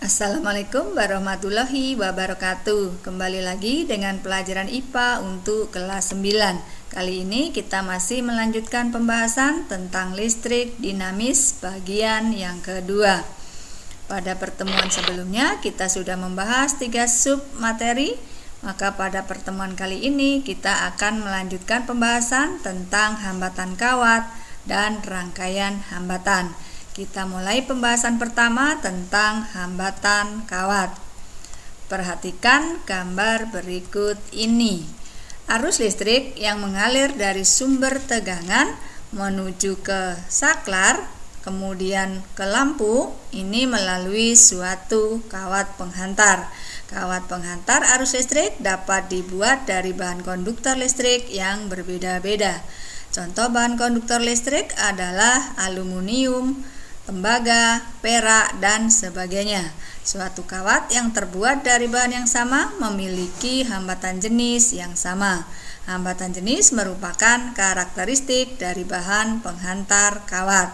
Assalamualaikum warahmatullahi wabarakatuh. Kembali lagi dengan pelajaran IPA untuk kelas 9. Kali ini kita masih melanjutkan pembahasan tentang listrik dinamis bagian yang kedua. Pada pertemuan sebelumnya kita sudah membahas 3 sub materi. Maka pada pertemuan kali ini kita akan melanjutkan pembahasan tentang hambatan kawat dan rangkaian hambatan. Kita mulai pembahasan pertama tentang hambatan kawat. Perhatikan gambar berikut ini. Arus listrik yang mengalir dari sumber tegangan menuju ke saklar, kemudian ke lampu, ini melalui suatu kawat penghantar. Kawat penghantar arus listrik dapat dibuat dari bahan konduktor listrik yang berbeda-beda. Contoh bahan konduktor listrik adalah aluminium, tembaga, perak, dan sebagainya. Suatu kawat yang terbuat dari bahan yang sama memiliki hambatan jenis yang sama. Hambatan jenis merupakan karakteristik dari bahan penghantar kawat.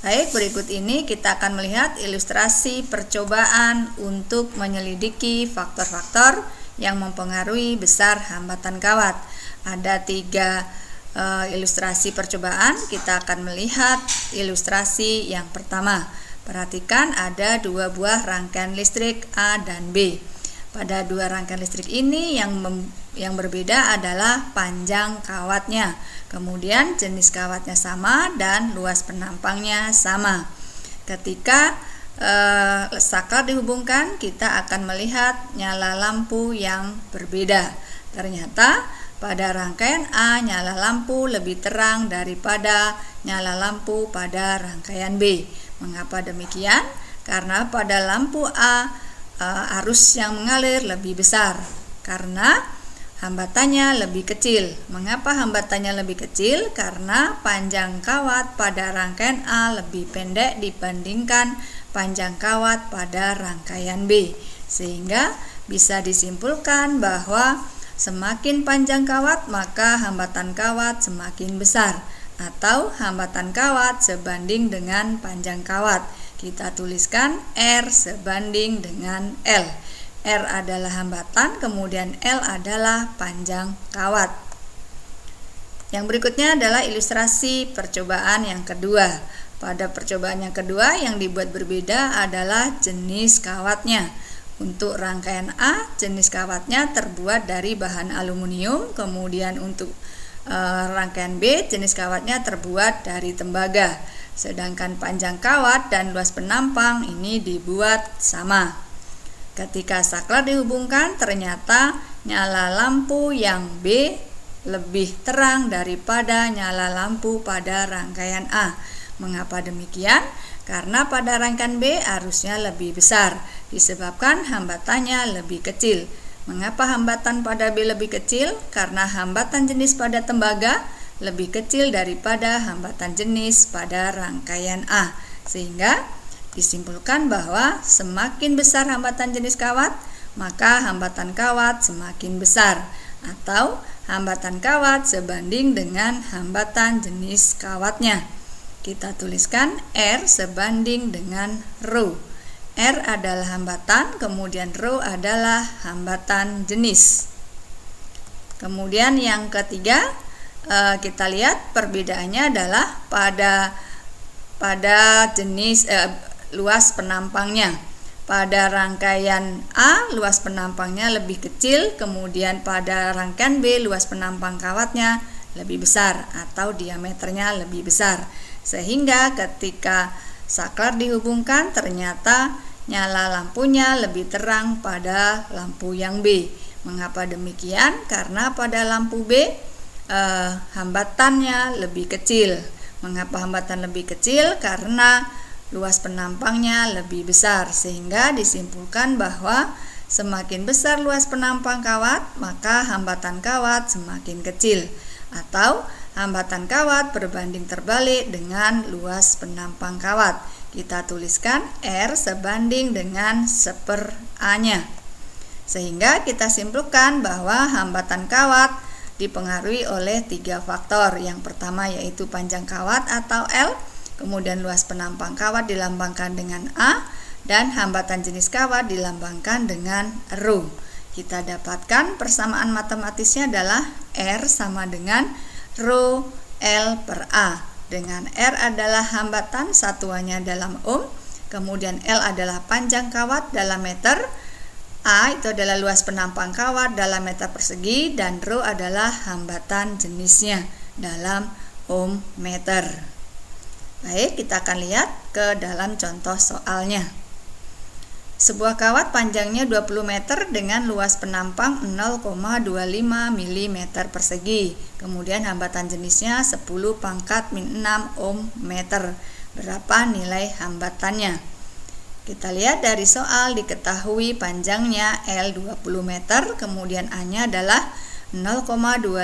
Baik, berikut ini kita akan melihat ilustrasi percobaan untuk menyelidiki faktor-faktor yang mempengaruhi besar hambatan kawat. Ada 3 ilustrasi percobaan. Kita akan melihat ilustrasi yang pertama. Perhatikan ada 2 buah rangkaian listrik A dan B. Pada 2 rangkaian listrik ini yang berbeda adalah panjang kawatnya. Kemudian jenis kawatnya sama dan luas penampangnya sama. Ketika saklar dihubungkan, kita akan melihat nyala lampu yang berbeda. Ternyata pada rangkaian A, nyala lampu lebih terang daripada nyala lampu pada rangkaian B. Mengapa demikian? Karena pada lampu A, arus yang mengalir lebih besar, karena hambatannya lebih kecil. Mengapa hambatannya lebih kecil? Karena panjang kawat pada rangkaian A lebih pendek dibandingkan panjang kawat pada rangkaian B. Sehingga bisa disimpulkan bahwa semakin panjang kawat, maka hambatan kawat semakin besar, atau hambatan kawat sebanding dengan panjang kawat. Kita tuliskan R sebanding dengan L. R adalah hambatan, kemudian L adalah panjang kawat. Yang berikutnya adalah ilustrasi percobaan yang kedua. Pada percobaan yang kedua yang dibuat berbeda adalah jenis kawatnya. Untuk rangkaian A, jenis kawatnya terbuat dari bahan aluminium. Kemudian untuk rangkaian B, jenis kawatnya terbuat dari tembaga. Sedangkan panjang kawat dan luas penampang ini dibuat sama. Ketika saklar dihubungkan, ternyata nyala lampu yang B lebih terang daripada nyala lampu pada rangkaian A. Mengapa demikian? Karena pada rangkaian B arusnya lebih besar, disebabkan hambatannya lebih kecil. Mengapa hambatan pada B lebih kecil? Karena hambatan jenis pada tembaga lebih kecil daripada hambatan jenis pada rangkaian A. Sehingga disimpulkan bahwa semakin besar hambatan jenis kawat, maka hambatan kawat semakin besar, atau hambatan kawat sebanding dengan hambatan jenis kawatnya. Kita tuliskan R sebanding dengan ρ. R adalah hambatan, kemudian ρ adalah hambatan jenis. Kemudian yang ketiga, kita lihat perbedaannya adalah pada jenis luas penampangnya. Pada rangkaian A, luas penampangnya lebih kecil, kemudian pada rangkaian B, luas penampang kawatnya lebih besar atau diameternya lebih besar. Sehingga ketika saklar dihubungkan, ternyata nyala lampunya lebih terang pada lampu yang B. Mengapa demikian? Karena pada lampu B hambatannya lebih kecil. Mengapa hambatan lebih kecil? Karena luas penampangnya lebih besar. Sehingga disimpulkan bahwa semakin besar luas penampang kawat, maka hambatan kawat semakin kecil, atau hambatan kawat berbanding terbalik dengan luas penampang kawat. Kita tuliskan R sebanding dengan 1/A-nya. Sehingga kita simpulkan bahwa hambatan kawat dipengaruhi oleh 3 faktor. Yang pertama yaitu panjang kawat atau L, kemudian luas penampang kawat dilambangkan dengan A, dan hambatan jenis kawat dilambangkan dengan rho. Kita dapatkan persamaan matematisnya adalah R sama dengan rho L per A, dengan R adalah hambatan satuannya dalam ohm, kemudian L adalah panjang kawat dalam meter, A itu adalah luas penampang kawat dalam meter persegi, dan rho adalah hambatan jenisnya dalam ohm meter. Baik, kita akan lihat ke dalam contoh soalnya. Sebuah kawat panjangnya 20 meter dengan luas penampang 0,25 mm persegi. Kemudian hambatan jenisnya 10 pangkat min 6 ohm meter. Berapa nilai hambatannya? Kita lihat dari soal diketahui panjangnya L 20 meter, kemudian A-nya adalah 0,25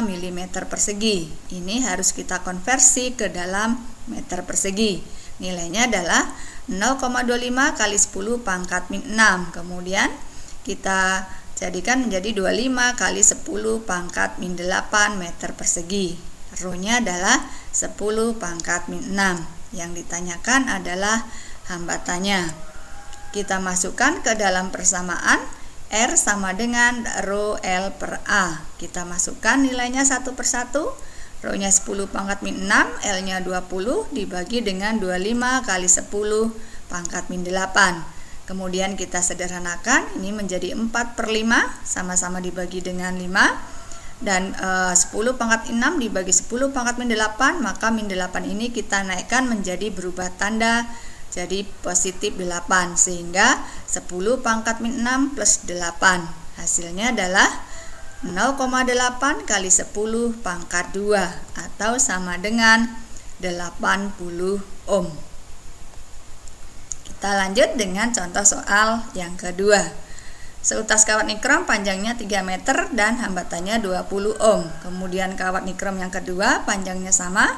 mm persegi. Ini harus kita konversi ke dalam meter persegi. Nilainya adalah 0,25 kali 10 pangkat min 6. Kemudian kita jadikan menjadi 25 kali 10 pangkat min 8 meter persegi. Rho-nya adalah 10 pangkat min 6. Yang ditanyakan adalah hambatannya. Kita masukkan ke dalam persamaan R sama dengan rho L per A. Kita masukkan nilainya satu persatu. Rho-nya 10 pangkat min 6, L-nya 20 dibagi dengan 25 kali 10 pangkat min 8. Kemudian kita sederhanakan, ini menjadi 4 per 5, sama-sama dibagi dengan 5. Dan 10 pangkat 6 dibagi 10 pangkat min 8, maka min 8 ini kita naikkan menjadi berubah tanda jadi positif 8. Sehingga 10 pangkat min 6 plus 8. Hasilnya adalah 0,8 kali 10 pangkat 2 atau sama dengan 80 ohm. Kita lanjut dengan contoh soal yang kedua. Seutas kawat nikrom panjangnya 3 meter dan hambatannya 20 ohm. Kemudian kawat nikrom yang kedua panjangnya sama,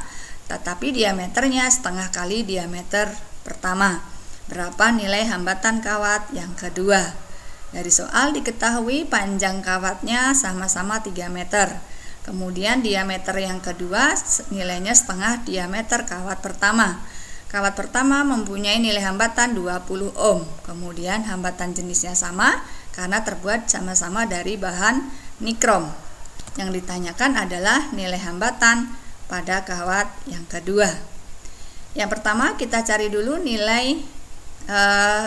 tetapi diameternya setengah kali diameter pertama. Berapa nilai hambatan kawat yang kedua? Dari soal diketahui panjang kawatnya sama-sama 3 meter. Kemudian diameter yang kedua nilainya setengah diameter kawat pertama. Kawat pertama mempunyai nilai hambatan 20 ohm. Kemudian hambatan jenisnya sama karena terbuat sama-sama dari bahan nikrom. Yang ditanyakan adalah nilai hambatan pada kawat yang kedua. Yang pertama kita cari dulu nilai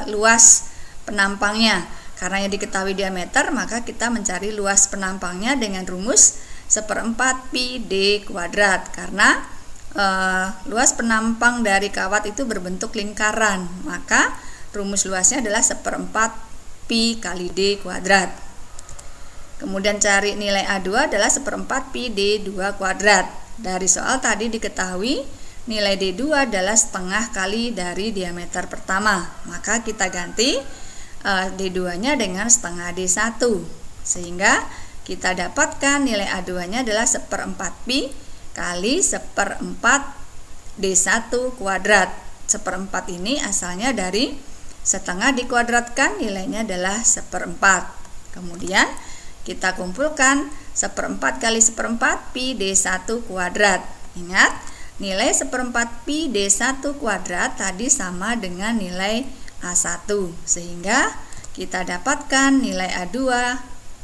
luas penampangnya. Karena yang diketahui diameter, maka kita mencari luas penampangnya dengan rumus 1/4 pi d kuadrat. Karena luas penampang dari kawat itu berbentuk lingkaran, maka rumus luasnya adalah 1/4 pi kali d kuadrat. Kemudian cari nilai A2 adalah 1/4 pi d2 kuadrat. Dari soal tadi diketahui nilai D2 adalah setengah kali dari diameter pertama, maka kita ganti D2-nya dengan setengah D1, sehingga kita dapatkan nilai A2-nya adalah 1/4 pi kali 1/4 D1 kuadrat. 1/4 ini asalnya dari setengah dikuadratkan, nilainya adalah 1/4. Kemudian kita kumpulkan 1/4 kali 1/4 pi D1 kuadrat. Ingat, nilai 1/4 pi D1 kuadrat tadi sama dengan nilai A1, sehingga kita dapatkan nilai A2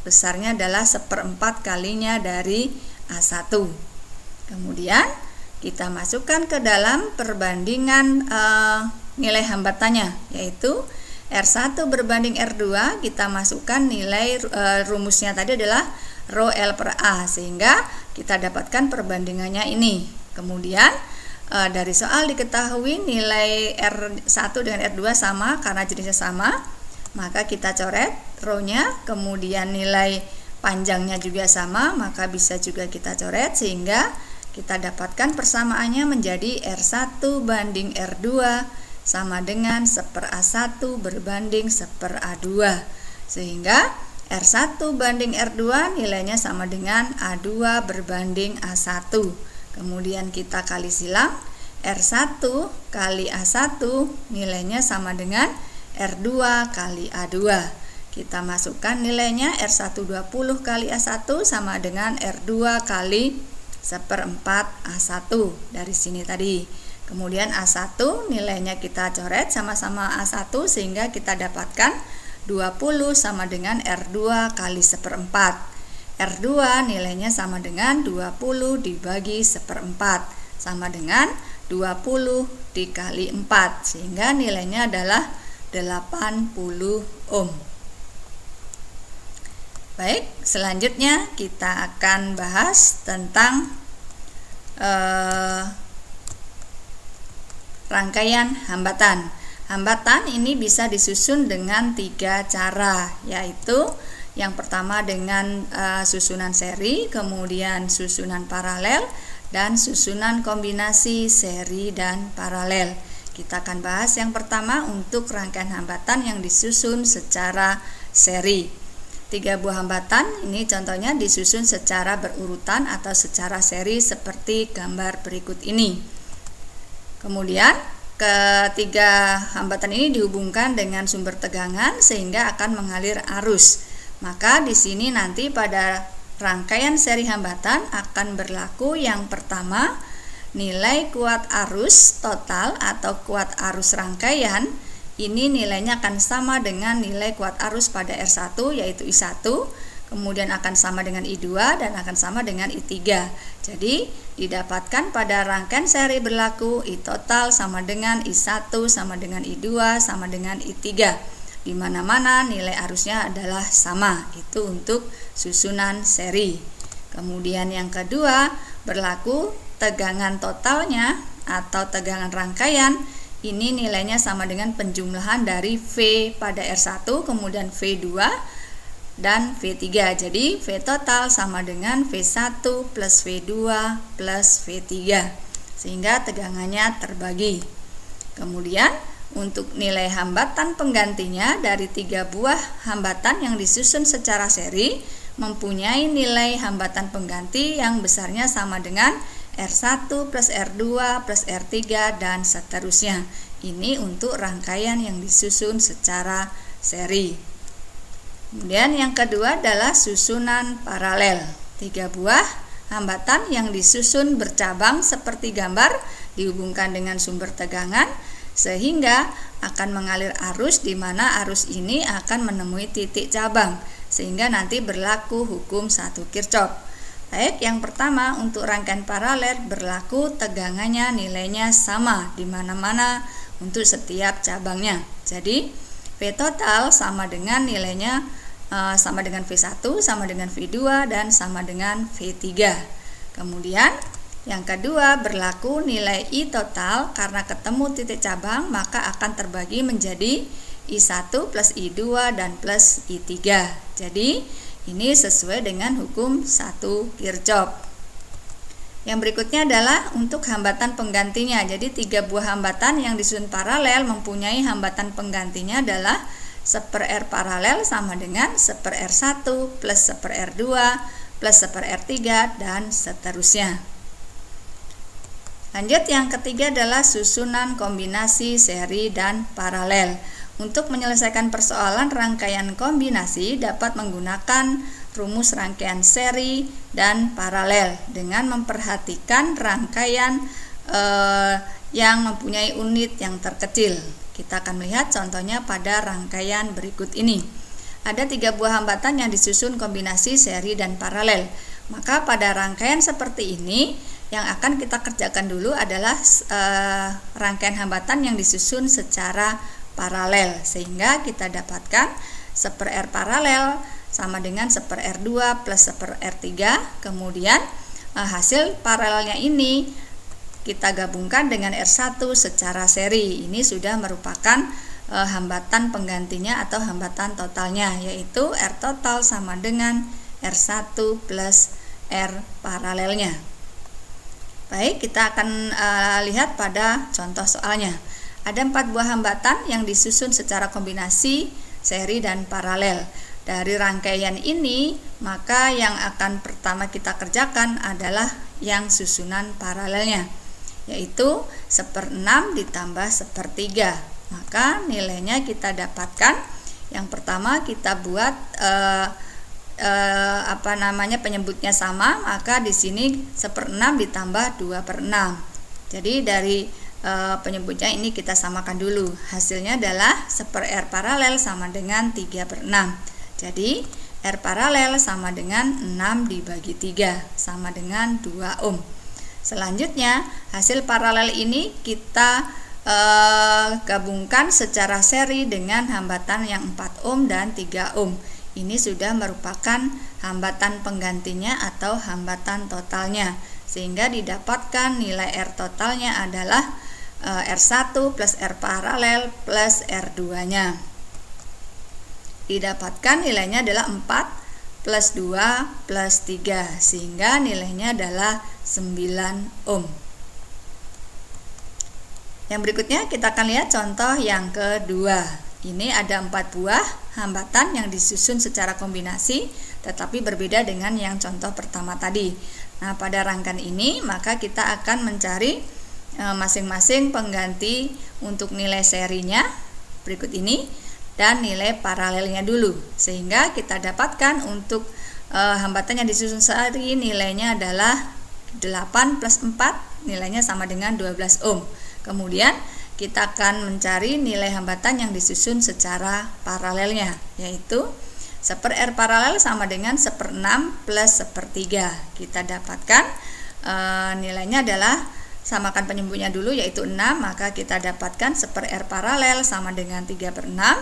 besarnya adalah 1/4 kalinya dari A1. Kemudian kita masukkan ke dalam perbandingan nilai hambatannya, yaitu R1 berbanding R2. Kita masukkan nilai rumusnya tadi adalah rho L per A, sehingga kita dapatkan perbandingannya ini. Kemudian dari soal diketahui nilai R1 dengan R2 sama karena jenisnya sama, maka kita coret rho-nya, kemudian nilai panjangnya juga sama, maka bisa juga kita coret, sehingga kita dapatkan persamaannya menjadi R1 banding R2 sama dengan 1/A1 berbanding 1/A2, sehingga R1 banding R2 nilainya sama dengan A2 berbanding A1. Kemudian kita kali silang, R1 kali A1 nilainya sama dengan R2 kali A2. Kita masukkan nilainya, R1 20 kali A1 sama dengan R2 kali 1/4 A1 dari sini tadi. Kemudian A1 nilainya kita coret sama-sama A1 sehingga kita dapatkan 20 sama dengan R2 kali 1/4. R2 nilainya sama dengan 20 dibagi 1/4 sama dengan 20 dikali 4 sehingga nilainya adalah 80 ohm. Baik, selanjutnya kita akan bahas tentang rangkaian hambatan. Hambatan ini bisa disusun dengan 3 cara, yaitu yang pertama dengan susunan seri, kemudian susunan paralel, dan susunan kombinasi seri dan paralel. Kita akan bahas yang pertama untuk rangkaian hambatan yang disusun secara seri. 3 buah hambatan ini contohnya disusun secara berurutan atau secara seri seperti gambar berikut ini. Kemudian ketiga hambatan ini dihubungkan dengan sumber tegangan sehingga akan mengalir arus. Maka di sini nanti pada rangkaian seri hambatan akan berlaku yang pertama nilai kuat arus total atau kuat arus rangkaian. Ini nilainya akan sama dengan nilai kuat arus pada R1 yaitu I1, kemudian akan sama dengan I2 dan akan sama dengan I3. Jadi didapatkan pada rangkaian seri berlaku I total sama dengan I1 sama dengan I2 sama dengan I3. Di mana-mana nilai arusnya adalah sama. Itu untuk susunan seri. Kemudian yang kedua berlaku tegangan totalnya atau tegangan rangkaian. Ini nilainya sama dengan penjumlahan dari V pada R1, kemudian V2 dan V3. Jadi V total sama dengan V1 plus V2 plus V3. Sehingga tegangannya terbagi. Kemudian untuk nilai hambatan penggantinya dari 3 buah hambatan yang disusun secara seri mempunyai nilai hambatan pengganti yang besarnya sama dengan R1 plus R2 plus R3 dan seterusnya. Ini untuk rangkaian yang disusun secara seri. Kemudian yang kedua adalah susunan paralel. 3 buah hambatan yang disusun bercabang seperti gambar dihubungkan dengan sumber tegangan sehingga akan mengalir arus di mana arus ini akan menemui titik cabang sehingga nanti berlaku hukum 1 Kirchhoff. Baik, yang pertama untuk rangkaian paralel berlaku tegangannya nilainya sama di mana-mana untuk setiap cabangnya. Jadi V total sama dengan nilainya sama dengan V1, sama dengan V2 dan sama dengan V3. Kemudian yang kedua berlaku nilai I total karena ketemu titik cabang maka akan terbagi menjadi I1 plus I2 dan plus I3. Jadi ini sesuai dengan hukum 1 Kirchhoff. Yang berikutnya adalah untuk hambatan penggantinya. Jadi 3 buah hambatan yang disusun paralel mempunyai hambatan penggantinya adalah 1/R paralel sama dengan 1/R1 plus 1/R2 plus 1/R3 dan seterusnya. Lanjut, yang ketiga adalah susunan kombinasi seri dan paralel. Untuk menyelesaikan persoalan rangkaian kombinasi dapat menggunakan rumus rangkaian seri dan paralel dengan memperhatikan rangkaian yang mempunyai unit yang terkecil. Kita akan melihat contohnya pada rangkaian berikut ini. Ada 3 buah hambatan yang disusun kombinasi seri dan paralel. Maka pada rangkaian seperti ini yang akan kita kerjakan dulu adalah rangkaian hambatan yang disusun secara paralel sehingga kita dapatkan 1/R paralel sama dengan 1/R2 plus 1/R3. Kemudian hasil paralelnya ini kita gabungkan dengan R1 secara seri. Ini sudah merupakan hambatan penggantinya atau hambatan totalnya, yaitu R total sama dengan R1 plus R paralelnya. Baik, kita akan lihat pada contoh soalnya. Ada 4 buah hambatan yang disusun secara kombinasi seri dan paralel. Dari rangkaian ini, maka yang akan pertama kita kerjakan adalah yang susunan paralelnya, yaitu 1/6 ditambah 1/3. Maka nilainya kita dapatkan, yang pertama kita buat penyebutnya sama, maka di sini 1/6 ditambah 2/6. Jadi dari penyebutnya ini kita samakan dulu. Hasilnya adalah 1/R paralel sama dengan 3/6. Jadi R paralel sama dengan 6 dibagi 3 sama dengan 2 ohm. Selanjutnya hasil paralel ini kita gabungkan secara seri dengan hambatan yang 4 ohm dan 3 ohm. Ini sudah merupakan hambatan penggantinya atau hambatan totalnya, sehingga didapatkan nilai R totalnya adalah R1 plus R paralel plus R2 nya. Didapatkan nilainya adalah 4 plus 2 plus 3, sehingga nilainya adalah 9 ohm. Yang berikutnya kita akan lihat contoh yang kedua. Ini ada 4 buah hambatan yang disusun secara kombinasi, tetapi berbeda dengan yang contoh pertama tadi. Nah, pada rangkaian ini maka kita akan mencari masing-masing pengganti untuk nilai serinya berikut ini dan nilai paralelnya dulu, sehingga kita dapatkan untuk hambatan yang disusun seri nilainya adalah 8 plus 4, nilainya sama dengan 12 ohm. Kemudian kita akan mencari nilai hambatan yang disusun secara paralelnya, yaitu 1/R paralel sama dengan 1/6 plus 1/3. Kita dapatkan nilainya adalah, samakan penyebutnya dulu yaitu 6, maka kita dapatkan 1/R paralel sama dengan 3/6.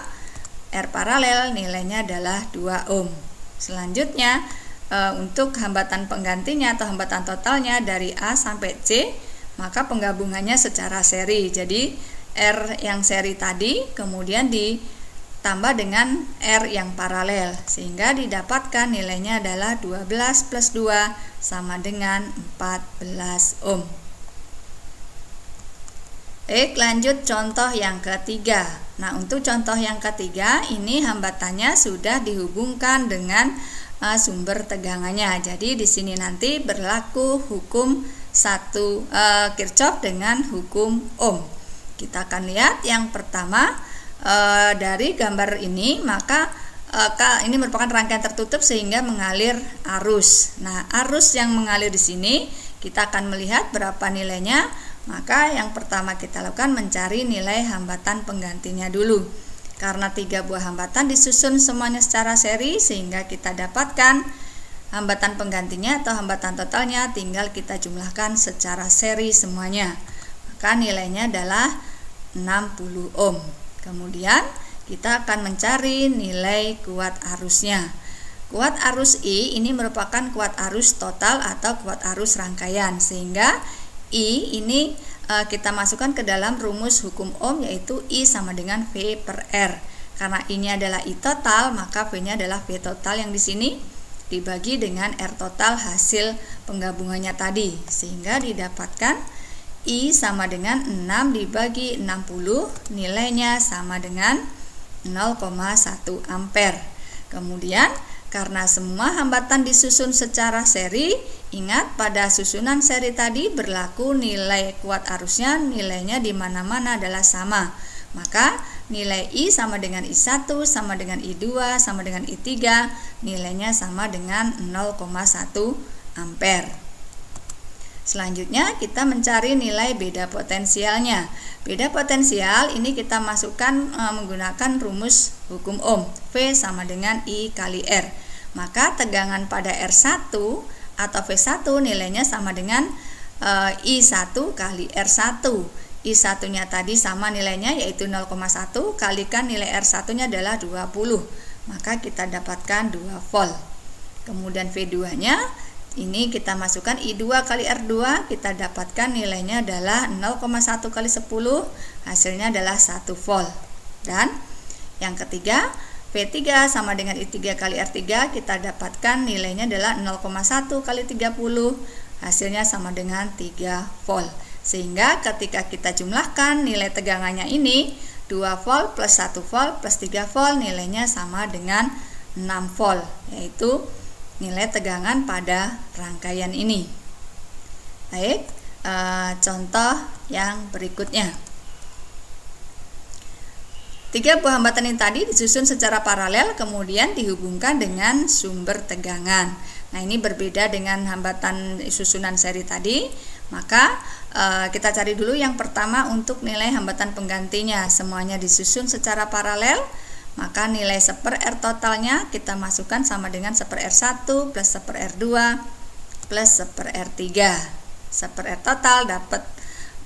R paralel nilainya adalah 2 ohm. Selanjutnya untuk hambatan penggantinya atau hambatan totalnya dari A sampai C, maka penggabungannya secara seri. Jadi R yang seri tadi kemudian ditambah dengan R yang paralel, sehingga didapatkan nilainya adalah 12 plus 2 sama dengan 14 ohm. Baik, lanjut contoh yang ketiga. Nah, untuk contoh yang ketiga ini hambatannya sudah dihubungkan dengan sumber tegangannya. Jadi di sini nanti berlaku hukum Kirchhoff dengan hukum Ohm. Kita akan lihat yang pertama dari gambar ini, maka ini merupakan rangkaian tertutup sehingga mengalir arus. Nah, arus yang mengalir di sini kita akan melihat berapa nilainya. Maka yang pertama kita lakukan mencari nilai hambatan penggantinya dulu. Karena 3 buah hambatan disusun semuanya secara seri, sehingga kita dapatkan hambatan penggantinya atau hambatan totalnya tinggal kita jumlahkan secara seri semuanya. Maka nilainya adalah 60 ohm. Kemudian kita akan mencari nilai kuat arusnya. Kuat arus I ini merupakan kuat arus total atau kuat arus rangkaian, sehingga I ini kita masukkan ke dalam rumus hukum Ohm, yaitu I sama dengan V per R. Karena I-nya adalah I total, maka V-nya adalah V total yang di sini dibagi dengan R total hasil penggabungannya tadi, sehingga didapatkan I sama dengan 6 dibagi 60, nilainya sama dengan 0,1 ampere. Kemudian karena semua hambatan disusun secara seri, ingat pada susunan seri tadi berlaku nilai kuat arusnya, nilainya di mana-mana adalah sama. Maka nilai I sama dengan I1 sama dengan I2 sama dengan I3, nilainya sama dengan 0,1 ampere. Selanjutnya kita mencari nilai beda potensialnya. Beda potensial ini kita masukkan menggunakan rumus hukum Ohm, V sama dengan I kali R. Maka tegangan pada R1 atau V1 nilainya sama dengan I1 kali R1. I1 nya tadi sama nilainya yaitu 0,1, kalikan nilai R1 nya adalah 20, maka kita dapatkan 2 volt. Kemudian V2 nya ini kita masukkan I2 kali R2, kita dapatkan nilainya adalah 0,1 kali 10, hasilnya adalah 1 volt. Dan yang ketiga, V3 sama dengan I3 kali R3, kita dapatkan nilainya adalah 0,1 kali 30, hasilnya sama dengan 3 volt. Sehingga ketika kita jumlahkan nilai tegangannya ini, 2 volt plus 1 volt plus 3 volt nilainya sama dengan 6 volt, yaitu nilai tegangan pada rangkaian ini. Baik, contoh yang berikutnya. 3 buah hambatan ini tadi disusun secara paralel kemudian dihubungkan dengan sumber tegangan. Nah, ini berbeda dengan hambatan susunan seri tadi. Maka Kita cari dulu yang pertama untuk nilai hambatan penggantinya. Semuanya disusun secara paralel, maka nilai 1/R totalnya kita masukkan sama dengan 1/R1 plus 1/R2 plus 1/R3. 1/R total dapat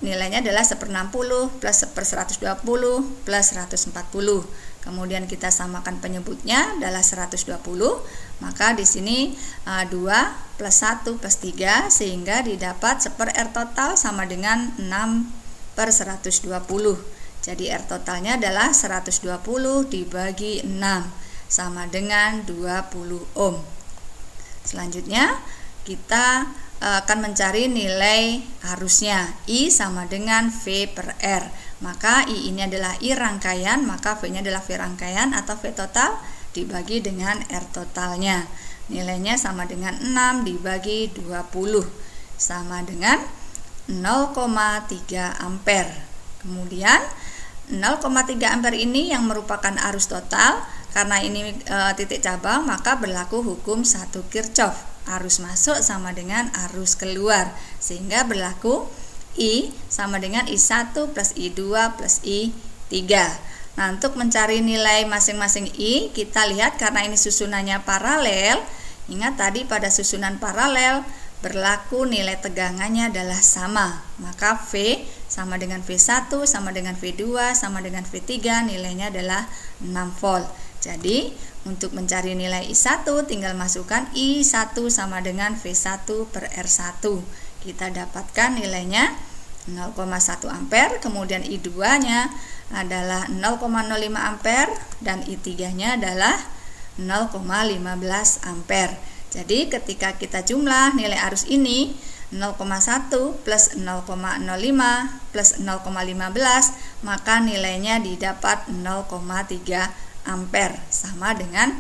nilainya adalah 1/60 plus 1/120 plus 140. Kemudian kita samakan penyebutnya adalah 120. Maka di sini 2 plus 1 plus 3 sehingga didapat 1/R total sama dengan 6/120. Jadi R totalnya adalah 120 dibagi 6 sama dengan 20 ohm. Selanjutnya kita akan mencari nilai arusnya. I sama dengan V/R. Maka I ini adalah I rangkaian, maka V-nya adalah V rangkaian atau V total dibagi dengan R totalnya. Nilainya sama dengan 6 dibagi 20 sama dengan 0,3 ampere. Kemudian 0,3 ampere ini yang merupakan arus total. Karena ini titik cabang, maka berlaku hukum 1 Kirchhoff. Arus masuk sama dengan arus keluar, sehingga berlaku I sama dengan I1 plus I2 plus I3. Nah, untuk mencari nilai masing-masing I, kita lihat karena ini susunannya paralel. Ingat tadi pada susunan paralel berlaku nilai tegangannya adalah sama. Maka V sama dengan V1 sama dengan V2 sama dengan V3, nilainya adalah 6 volt. Jadi untuk mencari nilai I1 tinggal masukkan I1 sama dengan V1/R1. Kita dapatkan nilainya 0,1 ampere, kemudian I2-nya adalah 0,05 ampere dan I3-nya adalah 0,15 ampere. Jadi ketika kita jumlah nilai arus ini 0,1 plus 0,05 plus 0,15, maka nilainya didapat 0,3 ampere sama dengan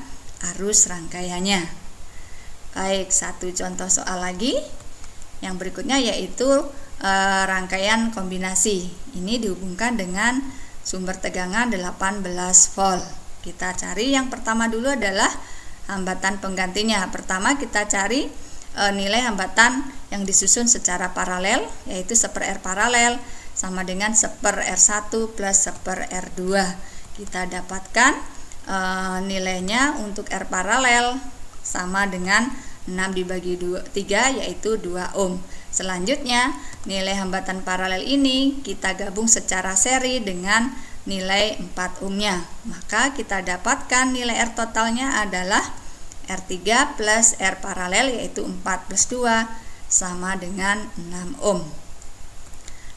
arus rangkaiannya. Baik, satu contoh soal lagi. Yang berikutnya yaitu rangkaian kombinasi. Ini dihubungkan dengan sumber tegangan 18 volt. Kita cari yang pertama dulu adalah hambatan penggantinya. Pertama kita cari nilai hambatan yang disusun secara paralel, yaitu 1/R paralel sama dengan 1/R1 plus 1/R2. Kita dapatkan nilainya untuk R paralel sama dengan 6 dibagi 3 yaitu 2 ohm. Selanjutnya nilai hambatan paralel ini kita gabung secara seri dengan nilai 4 ohmnya. Maka kita dapatkan nilai R totalnya adalah R3 plus R paralel yaitu 4 plus 2 sama dengan 6 ohm.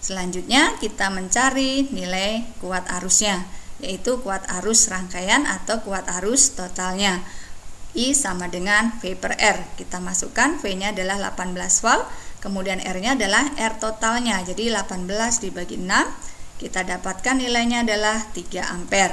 Selanjutnya kita mencari nilai kuat arusnya, yaitu kuat arus rangkaian atau kuat arus totalnya. I sama dengan V/R. Kita masukkan V-nya adalah 18 volt, kemudian R-nya adalah R totalnya. Jadi 18 dibagi 6, kita dapatkan nilainya adalah 3 ampere.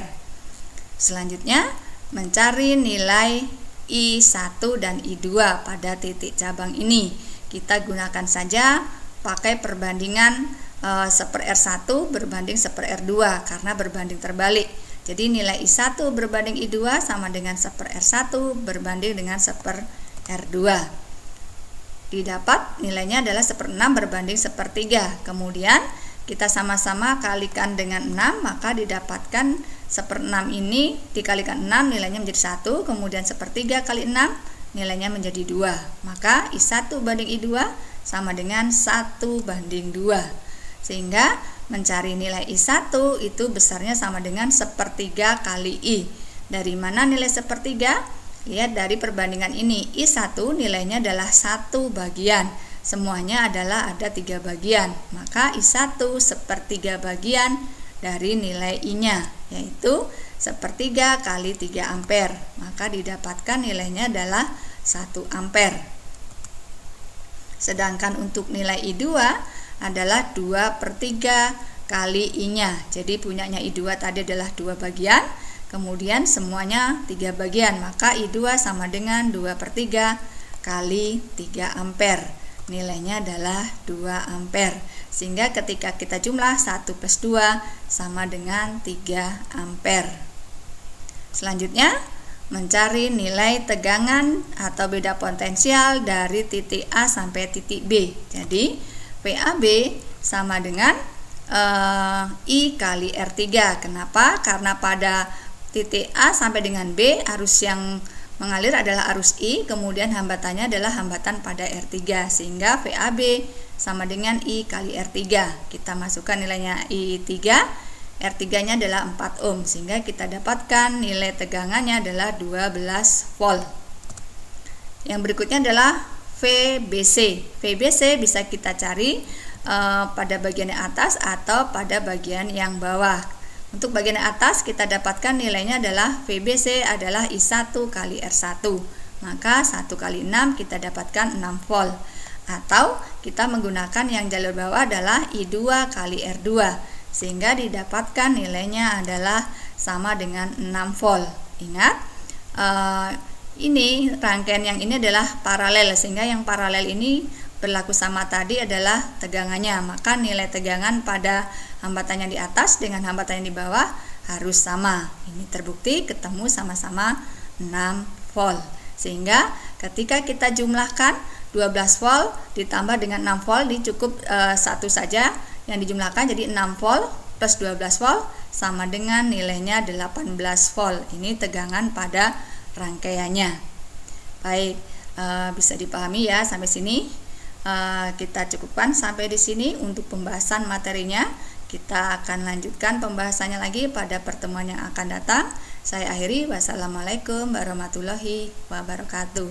Selanjutnya mencari nilai I1 dan I2 pada titik cabang ini. Kita gunakan saja pakai perbandingan 1/R1 berbanding 1/R2 karena berbanding terbalik. Jadi nilai I1 berbanding I2 sama dengan 1/R1 berbanding dengan 1/R2. Didapat nilainya adalah 1/6 berbanding 1/3. Kemudian kita sama-sama kalikan dengan 6, maka didapatkan 1/6 ini dikalikan 6 nilainya menjadi 1, kemudian 1/3 kali 6 nilainya menjadi 2. Maka I1 banding I2 sama dengan 1 banding 2. Sehingga mencari nilai I1 itu besarnya sama dengan 1/3 kali I. Dari mana nilai 1/3? Lihat dari perbandingan ini. I1 nilainya adalah 1 bagian. Semuanya adalah ada 3 bagian. Maka I1 1/3 bagian dari nilai I-nya, yaitu 1/3 kali 3 ampere. Maka didapatkan nilainya adalah 1 ampere. Sedangkan untuk nilai I2 adalah 2/3 kali I-nya. Jadi punyanya I2 tadi adalah 2 bagian, kemudian semuanya 3 bagian, maka I2 sama dengan 2/3 kali 3 ampere. Nilainya adalah 2 ampere. Sehingga ketika kita jumlah 1 plus 2 sama dengan 3 ampere. Selanjutnya mencari nilai tegangan atau beda potensial dari titik A sampai titik B. Jadi PAB sama dengan I kali R3. Kenapa? Karena pada titik A sampai dengan B arus yang mengalir adalah arus I, kemudian hambatannya adalah hambatan pada R3, sehingga VAB sama dengan I kali R3. Kita masukkan nilainya I3, R3 nya adalah 4 ohm, sehingga kita dapatkan nilai tegangannya adalah 12 volt. Yang berikutnya adalah VBC. VBC bisa kita cari pada bagian yang atas atau pada bagian yang bawah. Untuk bagian atas kita dapatkan nilainya adalah VBC adalah I1 kali R1. Maka 1 kali 6 kita dapatkan 6 volt. Atau kita menggunakan yang jalur bawah adalah I2 kali R2. Sehingga didapatkan nilainya adalah sama dengan 6 volt. Ingat, ini rangkaian yang ini adalah paralel, sehingga yang paralel ini berlaku sama tadi adalah tegangannya, maka nilai tegangan pada hambatan yang di atas dengan hambatan yang di bawah harus sama. Ini terbukti ketemu sama-sama 6 volt. Sehingga ketika kita jumlahkan 12 volt ditambah dengan 6 volt, cukup satu saja yang dijumlahkan, jadi 6 volt plus 12 volt sama dengan nilainya 18 volt. Ini tegangan pada rangkaiannya. Baik, bisa dipahami ya sampai sini. Kita cukupkan sampai di sini untuk pembahasan materinya. Kita akan lanjutkan pembahasannya lagi pada pertemuan yang akan datang. Saya akhiri, wassalamualaikum warahmatullahi wabarakatuh.